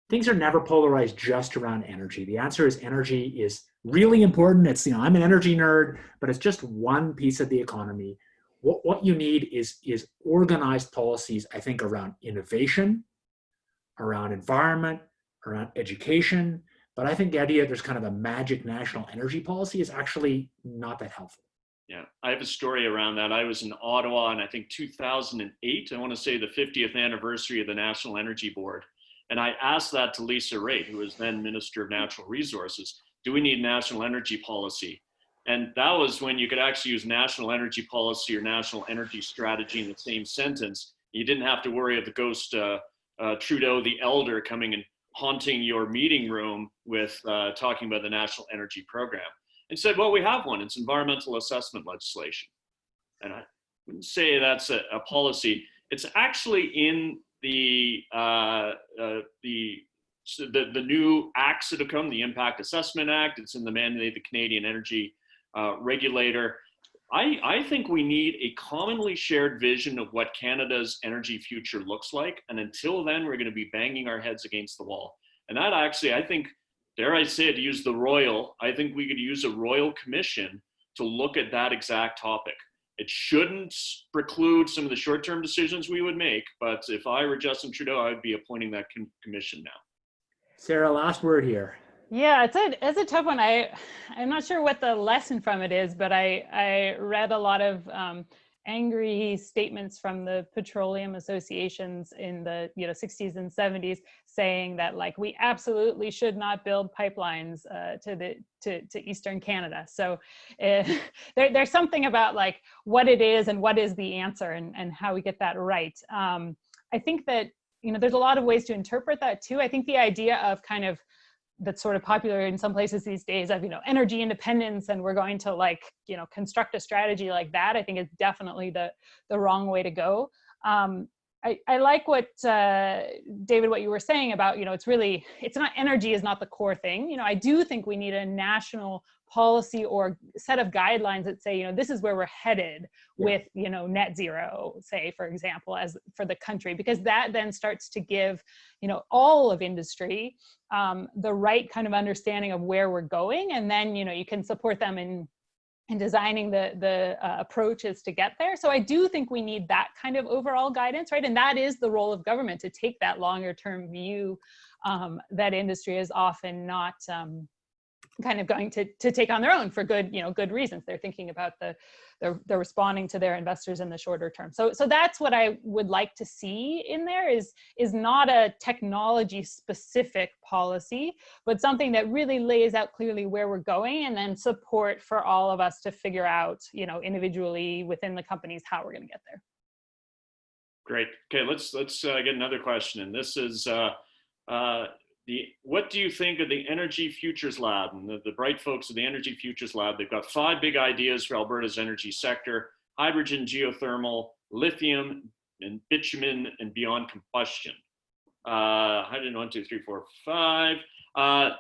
things are never polarized just around energy. The answer is energy is really important. It's, I'm an energy nerd, but it's just one piece of the economy. What you need is organized policies, I think, around innovation, around environment, around education. But I think the idea there's kind of a magic national energy policy is actually not that helpful. Yeah, I have a story around that. I was in Ottawa in, I think, 2008. I want to say the 50th anniversary of the National Energy Board. And I asked that to Lisa Raitt, who was then Minister of Natural Resources. Do we need national energy policy? And that was when you could actually use national energy policy or national energy strategy in the same sentence. You didn't have to worry of the ghost Trudeau the Elder coming and haunting your meeting room with talking about the national energy program. And said, well, we have one. It's environmental assessment legislation. And I wouldn't say that's a policy. It's actually in the new acts that have come, the Impact Assessment Act. It's in the mandate of the Canadian Energy Regulator. I think we need a commonly shared vision of what Canada's energy future looks like. And until then, we're going to be banging our heads against the wall. And that actually, I think, dare I say it, use the royal, I think we could use a royal commission to look at that exact topic. It shouldn't preclude some of the short-term decisions we would make, but if I were Justin Trudeau, I'd be appointing that commission now. Sarah, last word here. Yeah, it's a tough one. I'm not sure what the lesson from it is, but I read a lot of angry statements from the petroleum associations in the 60s and 70s saying that like we absolutely should not build pipelines to Eastern Canada. So there's something about like what it is and what is the answer and how we get that right. I think that there's a lot of ways to interpret that too. I think the idea of kind of that's sort of popular in some places these days of, energy independence, and we're going to construct a strategy like that, I think is definitely the wrong way to go. I like what, David, what you were saying about, it's not, energy is not the core thing. I do think we need a national policy or set of guidelines that say, this is where we're headed with, net zero, say, for example, as for the country, because that then starts to give, all of industry the right kind of understanding of where we're going. And then, you can support them in designing the approaches to get there. So I do think we need that kind of overall guidance, right? And that is the role of government, to take that longer term view that industry is often not kind of going to take on their own for good, good reasons. They're thinking about they're responding to their investors in the shorter term. So that's what I would like to see in there is not a technology specific policy, but something that really lays out clearly where we're going, and then support for all of us to figure out, individually within the companies, how we're going to get there. Great. Okay, let's get another question. And this is, what do you think of the Energy Futures Lab and the bright folks of the Energy Futures Lab? They've got 5 big ideas for Alberta's energy sector: hydrogen, geothermal, lithium, and bitumen, and beyond combustion. Hydrogen, 1, 2, 3, 4, 5.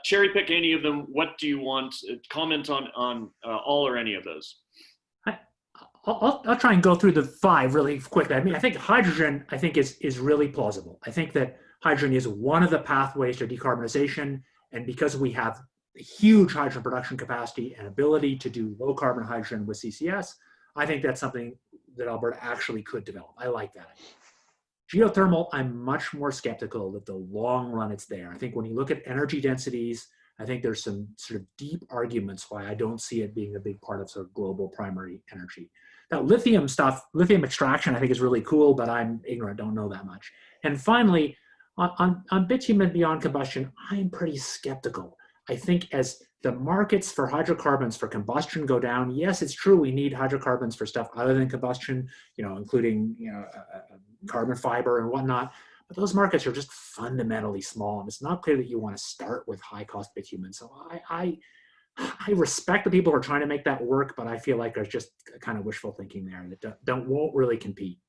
Cherry pick any of them. What do you want? Comment on all or any of those. I'll try and go through the 5 really quickly. I think hydrogen, is really plausible. I think that hydrogen is one of the pathways to decarbonization, and because we have huge hydrogen production capacity and ability to do low carbon hydrogen with CCS, I think that's something that Alberta actually could develop. I like that. Geothermal, I'm much more skeptical that the long run it's there. I think when you look at energy densities, I think there's some sort of deep arguments why I don't see it being a big part of sort of global primary energy. That lithium stuff, lithium extraction, I think is really cool, but I'm ignorant, don't know that much. And finally, on bitumen beyond combustion, I'm pretty skeptical. I think as the markets for hydrocarbons for combustion go down, yes, it's true we need hydrocarbons for stuff other than combustion, including carbon fiber and whatnot. But those markets are just fundamentally small, and it's not clear that you want to start with high-cost bitumen. So I respect the people who are trying to make that work, but I feel like there's just kind of wishful thinking there that won't really compete.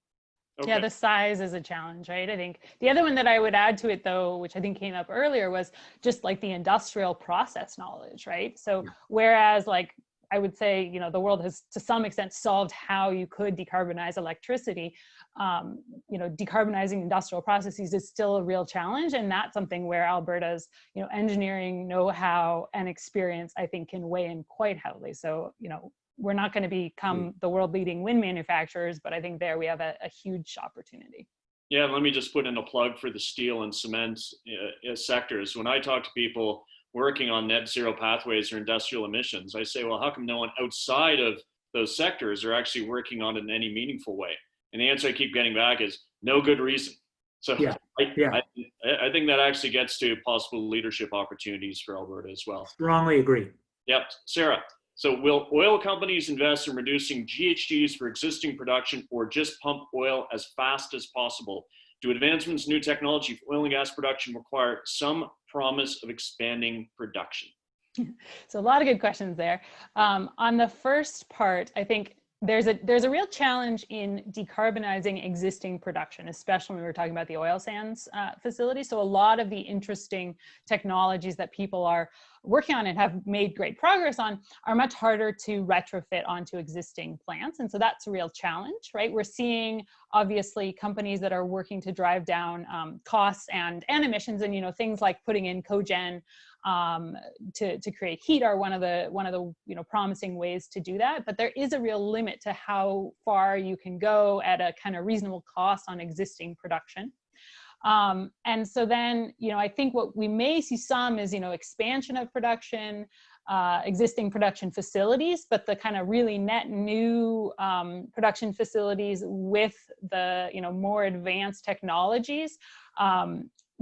Okay. Yeah, the size is a challenge, right? I think the other one that I would add to it, though, which I think came up earlier, was just like the industrial process knowledge, right? So whereas like I would say, the world has to some extent solved how you could decarbonize electricity, decarbonizing industrial processes is still a real challenge. And that's something where Alberta's, engineering know-how and experience, I think, can weigh in quite heavily. So, we're not going to become the world leading wind manufacturers, but I think there we have a huge opportunity. Yeah, let me just put in a plug for the steel and cement sectors. When I talk to people working on net zero pathways or industrial emissions, I say, well, how come no one outside of those sectors are actually working on it in any meaningful way? And the answer I keep getting back is no good reason. So I think that actually gets to possible leadership opportunities for Alberta as well. Strongly agree. Yep. Sarah, so will oil companies invest in reducing GHGs for existing production, or just pump oil as fast as possible? Do advancements in new technology for oil and gas production require some promise of expanding production? So a lot of good questions there. On the first part, I think there's a real challenge in decarbonizing existing production, especially when we're talking about the oil sands facility. So a lot of the interesting technologies that people are working on and have made great progress on are much harder to retrofit onto existing plants. And so that's a real challenge, right? We're seeing obviously companies that are working to drive down costs and emissions, and things like putting in cogen to create heat are one of the promising ways to do that. But there is a real limit to how far you can go at a kind of reasonable cost on existing production. And so then, I think what we may see some is, expansion of production, existing production facilities, but the kind of really net new production facilities with the, more advanced technologies,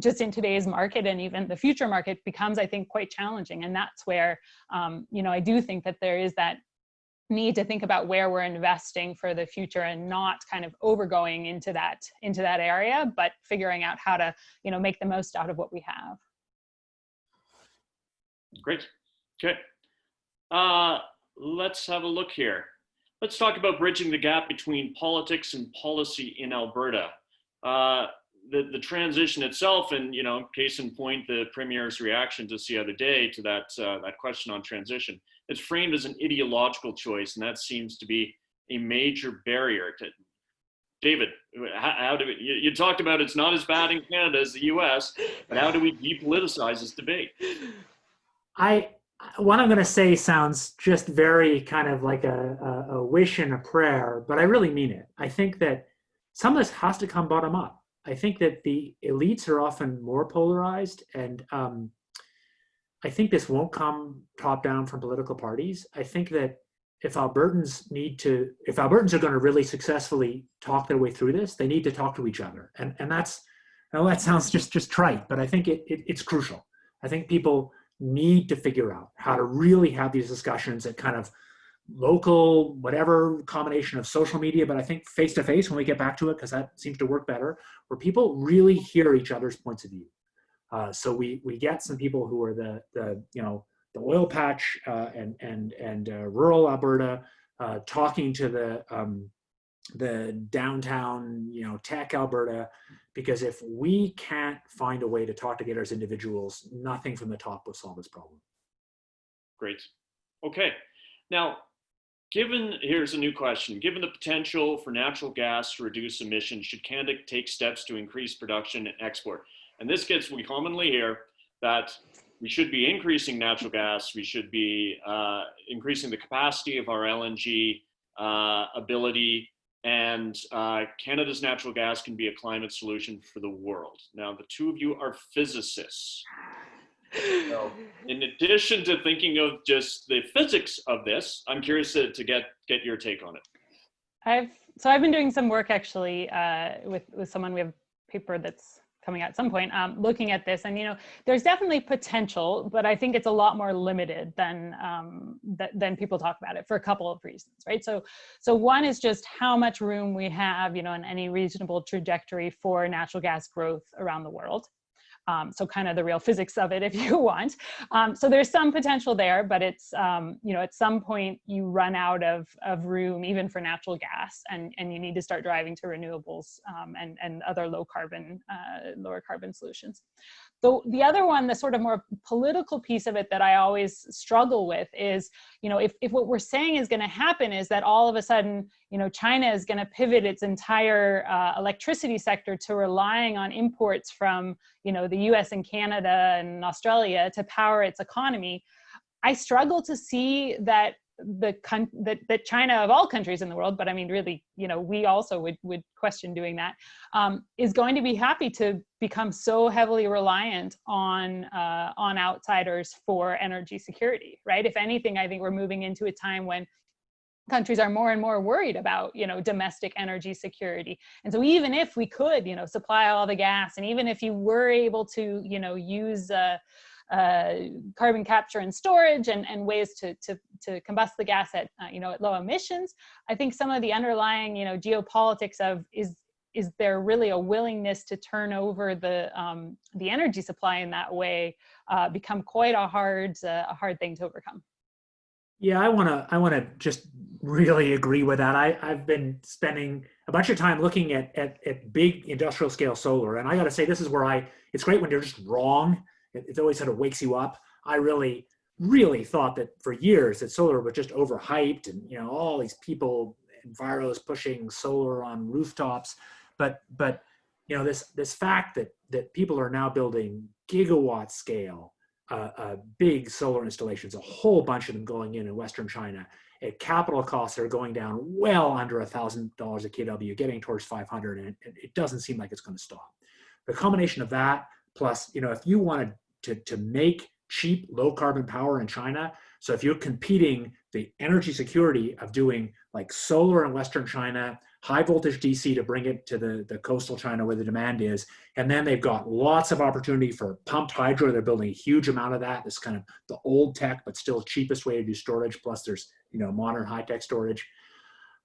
just in today's market and even the future market becomes, I think, quite challenging. And that's where, I do think that there is that need to think about where we're investing for the future and not kind of overgoing into that area, but figuring out how to, make the most out of what we have. Great. Okay. Let's have a look here. Let's talk about bridging the gap between politics and policy in Alberta. The transition itself, and case in point, the Premier's reaction just the other day to that question on transition, it's framed as an ideological choice, and that seems to be a major barrier. David, how do you talked about it's not as bad in Canada as the U.S., but how do we depoliticize this debate? What I'm going to say sounds just very kind of like a wish and a prayer, but I really mean it. I think that some of this has to come bottom up. I think that the elites are often more polarized, and I think this won't come top down from political parties. I think that if Albertans are going to really successfully talk their way through this, they need to talk to each other. And that's, that sounds just trite, but I think it's crucial. I think people need to figure out how to really have these discussions at kind of local, whatever combination of social media, but I think face-to-face when we get back to it, because that seems to work better, where people really hear each other's points of view. So we get some people who are the oil patch and rural Alberta talking to the downtown tech Alberta, because if we can't find a way to talk together as individuals, nothing from the top will solve this problem. Great. Okay. Now, here's a new question. Given the potential for natural gas to reduce emissions, should Canada take steps to increase production and export? And this gets, we commonly hear that we should be increasing natural gas, we should be increasing the capacity of our LNG ability, and Canada's natural gas can be a climate solution for the world. Now, the two of you are physicists. So, in addition to thinking of just the physics of this, I'm curious to get your take on it. I've been doing some work actually with someone. We have a paper that's coming out at some point looking at this, and there's definitely potential, but I think it's a lot more limited than people talk about it for a couple of reasons, right? So one is just how much room we have, in any reasonable trajectory for natural gas growth around the world. So kind of the real physics of it, if you want. So there's some potential there, but it's, at some point you run out of room even for natural gas, and you need to start driving to renewables and other lower carbon solutions. The other one, the sort of more political piece of it that I always struggle with is, if what we're saying is going to happen is that all of a sudden, China is going to pivot its entire electricity sector to relying on imports from, the US and Canada and Australia to power its economy. I struggle to see that that China, of all countries in the world, but I mean, really, we also would question doing that, is going to be happy to become so heavily reliant on outsiders for energy security, right? If anything, I think we're moving into a time when countries are more and more worried about, domestic energy security. And so even if we could, supply all the gas, and even if you were able to, use carbon capture and storage and ways to combust the gas at at low emissions, I think some of the underlying geopolitics of is there really a willingness to turn over the energy supply in that way become quite a hard thing to overcome. Yeah, I want to just really agree with that. I've been spending a bunch of time looking at big industrial scale solar, and I got to say this is where it's great when you're just wrong. It always sort of wakes you up. I really thought that for years that solar was just overhyped, and all these people, enviros pushing solar on rooftops, but this fact that people are now building gigawatt scale big solar installations, a whole bunch of them going in Western China at capital costs that are going down well under $1,000 a kW, getting towards 500, and it doesn't seem like it's going to stop. The combination of that, plus, if you wanted to make cheap, low carbon power in China, so if you're competing the energy security of doing like solar in Western China, high voltage DC to bring it to the coastal China where the demand is. And then they've got lots of opportunity for pumped hydro. They're building a huge amount of that. It's kind of the old tech, but still cheapest way to do storage. Plus there's, modern high tech storage.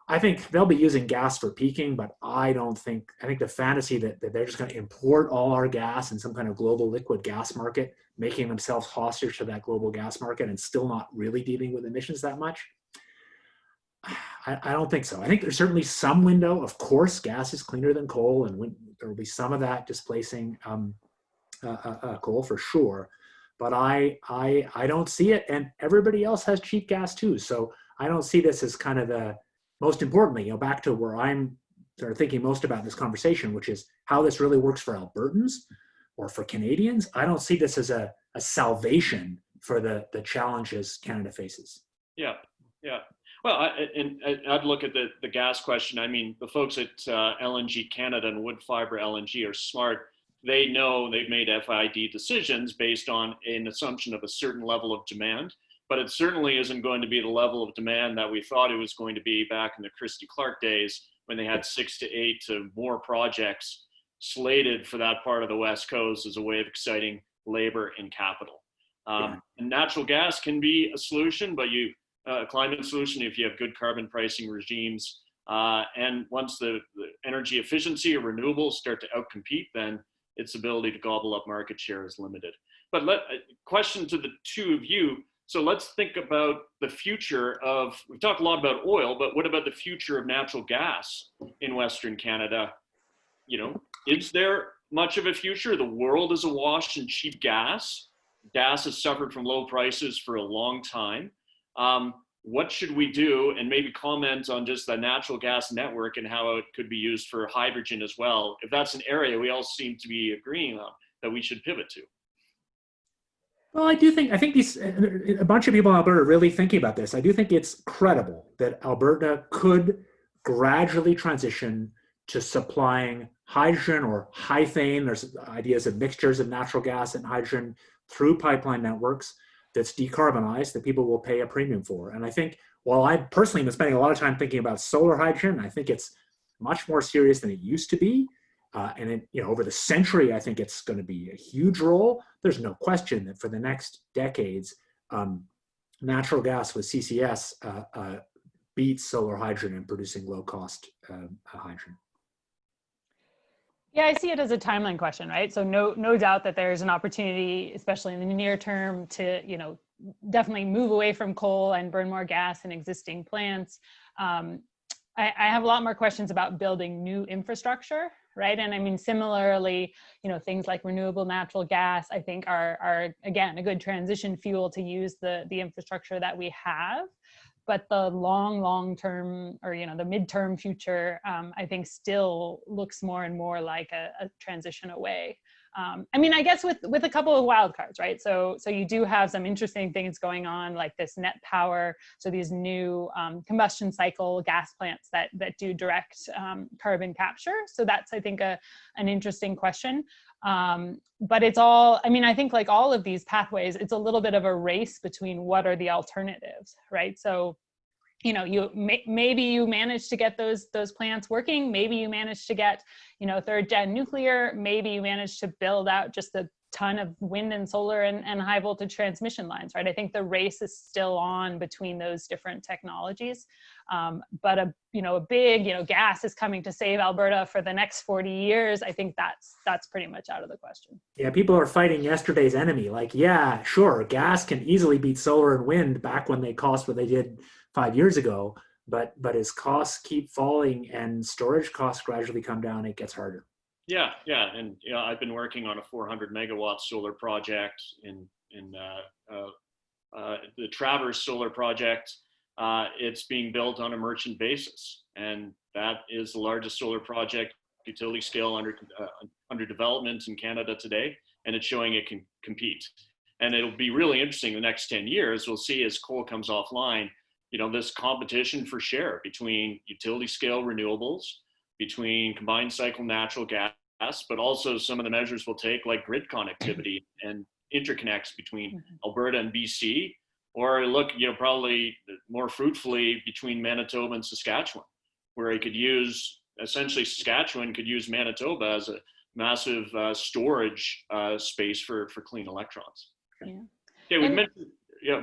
I think they'll be using gas for peaking, but I think the fantasy that they're just going to import all our gas in some kind of global liquid gas market, making themselves hostage to that global gas market and still not really dealing with emissions that much. I don't think so. I think there's certainly some window. Of course, gas is cleaner than coal, and there will be some of that displacing coal for sure. But I don't see it, and everybody else has cheap gas too. So I don't see this as kind of the most importantly. Back to where I'm sort of thinking most about this conversation, which is how this really works for Albertans or for Canadians. I don't see this as a salvation for the challenges Canada faces. Yeah. Well, I'd look at the gas question. I mean, the folks at LNG Canada and Woodfibre LNG are smart. They know they've made FID decisions based on an assumption of a certain level of demand, but it certainly isn't going to be the level of demand that we thought it was going to be back in the Christy Clark days when they had 6 to 8 to more projects slated for that part of the West Coast as a way of exciting labor and capital. And natural gas can be a solution, but a climate solution if you have good carbon pricing regimes. And once the energy efficiency or renewables start to outcompete, then its ability to gobble up market share is limited. But question to the two of you. So let's think about the future we've talked a lot about oil, but what about the future of natural gas in Western Canada? Is there much of a future? The world is awash in cheap gas. Gas has suffered from low prices for a long time. What should we do? And maybe comment on just the natural gas network and how it could be used for hydrogen as well. If that's an area we all seem to be agreeing on that we should pivot to. Well, I think a bunch of people in Alberta are really thinking about this. I do think it's credible that Alberta could gradually transition to supplying hydrogen or hythane. There's ideas of mixtures of natural gas and hydrogen through pipeline networks that's decarbonized that people will pay a premium for. And I think while I personally have been spending a lot of time thinking about solar hydrogen, I think it's much more serious than it used to be. Over the century, I think it's going to be a huge role. There's no question that for the next decades, natural gas with CCS beats solar hydrogen in producing low-cost hydrogen. Yeah, I see it as a timeline question, right? So no doubt that there's an opportunity, especially in the near term, to definitely move away from coal and burn more gas in existing plants. I have a lot more questions about building new infrastructure, right? And I mean, similarly, things like renewable natural gas, I think are again, a good transition fuel to use the infrastructure that we have. But the long term or, the midterm future, I think still looks more and more like a transition away. I mean, I guess with a couple of wild cards, right? So you do have some interesting things going on, like this net power. So these new combustion cycle gas plants that do direct carbon capture. So that's, I think, an interesting question. But it's all, I mean, I think like all of these pathways, it's a little bit of a race between what are the alternatives, right? So, maybe you manage to get those plants working. Maybe you manage to get, third gen nuclear. Maybe you manage to build out just the ton of wind and solar and high voltage transmission lines, right? I think the race is still on between those different technologies. But a big, gas is coming to save Alberta for the next 40 years. I think that's pretty much out of the question. Yeah, people are fighting yesterday's enemy. Like, yeah, sure, gas can easily beat solar and wind back when they cost what they did 5 years ago. But as costs keep falling and storage costs gradually come down, it gets harder. Yeah, and I've been working on a 400 megawatt solar project in the Traverse solar project. It's being built on a merchant basis, and that is the largest solar project utility scale under development in Canada today, and it's showing it can compete. And it'll be really interesting the next 10 years. We'll see as coal comes offline, this competition for share between utility scale renewables, between combined cycle natural gas, but also some of the measures we'll take like grid connectivity and interconnects between Alberta and BC, or look, probably more fruitfully between Manitoba and Saskatchewan, where you could use, essentially Saskatchewan could use Manitoba as a massive storage space for clean electrons. Yeah. Okay, we mentioned,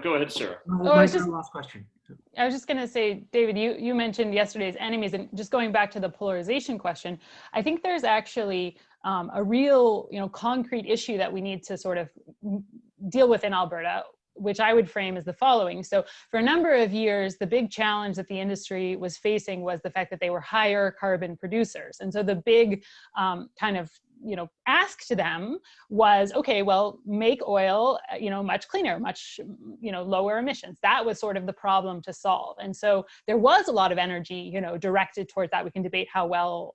go ahead, Sarah. Last question. I was just going to say, David, you mentioned yesterday's enemies, and just going back to the polarization question, I think there's actually a real, concrete issue that we need to sort of deal with in Alberta, which I would frame as the following. So for a number of years, the big challenge that the industry was facing was the fact that they were higher carbon producers. And so the big kind of ask to them was, okay, well, make oil, much cleaner, much, lower emissions. That was sort of the problem to solve. And so there was a lot of energy, directed towards that. We can debate how well,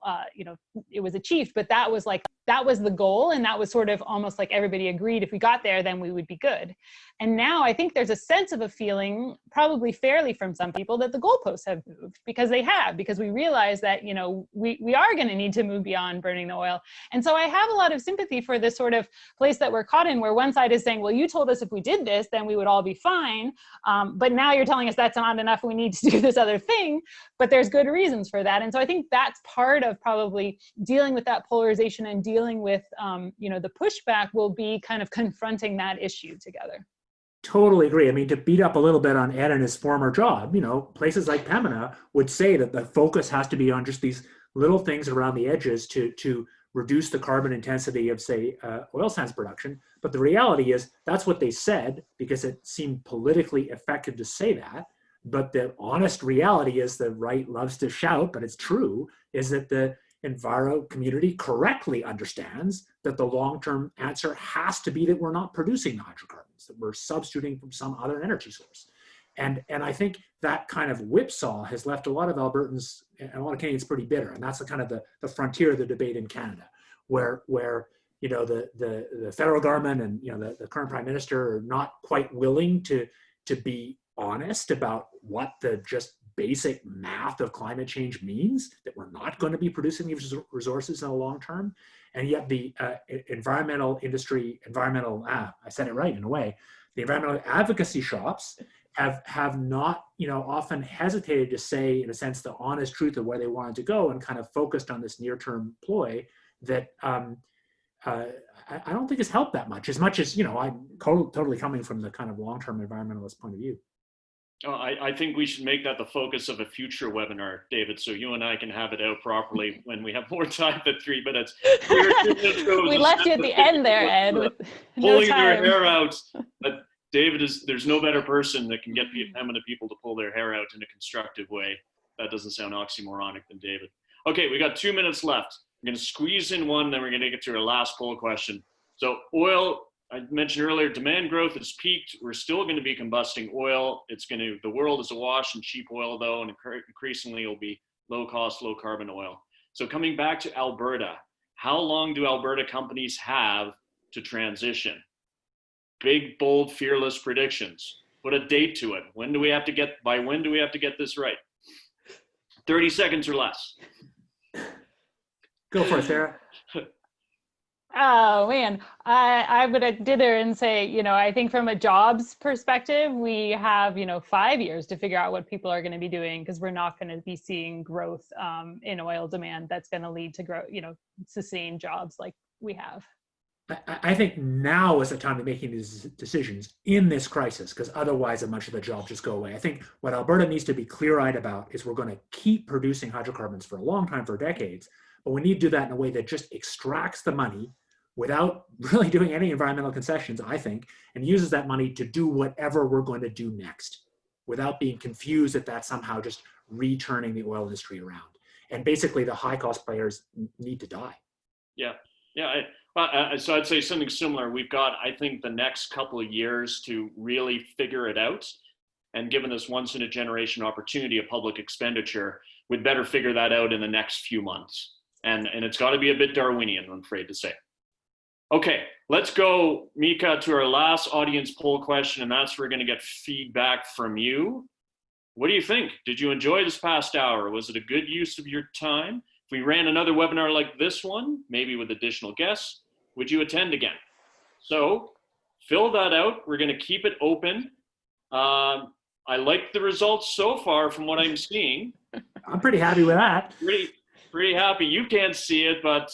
it was achieved, but that was the goal. And that was sort of almost like everybody agreed if we got there, then we would be good. And now I think there's a sense of a feeling, probably fairly from some people, that the goalposts have moved, because we realize that, we are going to need to move beyond burning the oil. And so I have a lot of sympathy for this sort of place that we're caught in, where one side is saying, well, you told us if we did this, then we would all be fine. But now you're telling us that's not enough. We need to do this other thing. But there's good reasons for that. And so I think that's part of probably dealing with that polarization and dealing with, the pushback will be kind of confronting that issue together. Totally agree. I mean, to beat up a little bit on Ed and his former job, places like Pembina would say that the focus has to be on just these little things around the edges to reduce the carbon intensity of, say, oil sands production. But the reality is that's what they said because it seemed politically effective to say that. But the honest reality is, the right loves to shout, but it's true, is that the enviro community correctly understands that the long-term answer has to be that we're not producing the hydrocarbons, that we're substituting from some other energy source. And I think that kind of whipsaw has left a lot of Albertans and a lot of Canadians pretty bitter. And that's the kind of the frontier of the debate in Canada, where the federal government and the current prime minister are not quite willing to be honest about what the just basic math of climate change means, that we're not going to be producing these resources in the long term. And yet the environmental industry, I said it right in a way, the environmental advocacy shops have not, often hesitated to say, in a sense, the honest truth of where they wanted to go, and kind of focused on this near-term ploy that I don't think has helped that much as, I'm totally coming from the kind of long-term environmentalist point of view. Oh, I think we should make that the focus of a future webinar, David, so you and I can have it out properly when we have more time than 3 minutes. We left you at the end there, Ed, with pulling no time. their hair out. But David there's no better person that can get Pembina people to pull their hair out in a constructive way. That doesn't sound oxymoronic than David. Okay, we got 2 minutes left. I'm going to squeeze in one, then we're going to get to our last poll question. So oil, I mentioned earlier, demand growth has peaked. We're still going to be combusting oil. The world is awash in cheap oil though, and increasingly it'll be low cost, low carbon oil. So coming back to Alberta, how long do Alberta companies have to transition? Big, bold, fearless predictions. Put a date to it. When do we have to get this right? 30 seconds or less. Go for it, Sarah. Oh man, I would dither and say, I think from a jobs perspective, we have, 5 years to figure out what people are going to be doing, because we're not going to be seeing growth in oil demand that's going to lead to sustained jobs like we have. I think now is the time to making these decisions in this crisis, because otherwise a bunch of the jobs just go away. I think what Alberta needs to be clear-eyed about is we're going to keep producing hydrocarbons for a long time, for decades, but we need to do that in a way that just extracts the money without really doing any environmental concessions, I think, and uses that money to do whatever we're going to do next without being confused that that's somehow just returning the oil industry around. And basically the high-cost players need to die. Yeah, yeah. So I'd say something similar. We've got, I think, the next couple of years to really figure it out. And given this once in a generation opportunity of public expenditure, we'd better figure that out in the next few months. And it's got to be a bit Darwinian, I'm afraid to say. Okay, let's go, Mika, to our last audience poll question, and that's where we're going to get feedback from you. What do you think? Did you enjoy this past hour? Was it a good use of your time? If we ran another webinar like this one, maybe with additional guests, would you attend again? So fill that out. We're going to keep it open. I like the results so far from what I'm seeing. I'm pretty happy with that. Pretty happy. You can't see it, but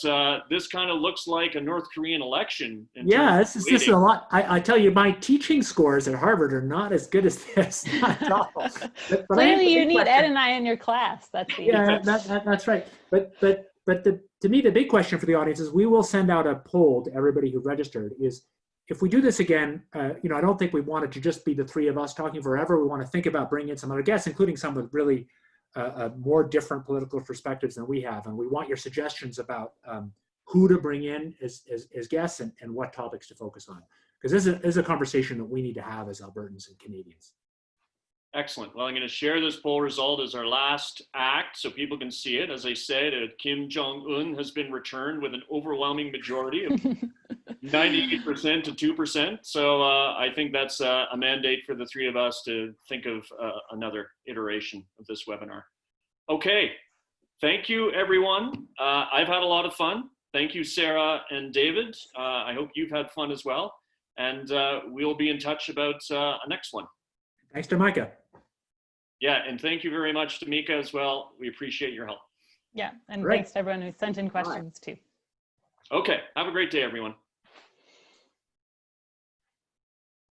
this kind of looks like a North Korean election. Yeah, this is a lot. I tell you, my teaching scores at Harvard are not as good as this. Not at all. But clearly, you need Ed and I in your class. That's the that's right. But to me, the big question for the audience is: we will send out a poll to everybody who registered. Is if we do this again, I don't think we want it to just be the three of us talking forever. We want to think about bringing in some other guests, including some with really more different political perspectives than we have. And we want your suggestions about who to bring in as guests and what topics to focus on. Because this is a conversation that we need to have as Albertans and Canadians. Excellent. Well, I'm going to share this poll result as our last act so people can see it. As I said, Kim Jong-un has been returned with an overwhelming majority of 98% to 2%. So I think that's a mandate for the three of us to think of another iteration of this webinar. Okay. Thank you, everyone. I've had a lot of fun. Thank you, Sara and David. I hope you've had fun as well. And we'll be in touch about a next one. Thanks to Micah. Yeah, and thank you very much to Mika as well. We appreciate your help. Yeah, and thanks to everyone who sent in questions too. Okay, have a great day, everyone.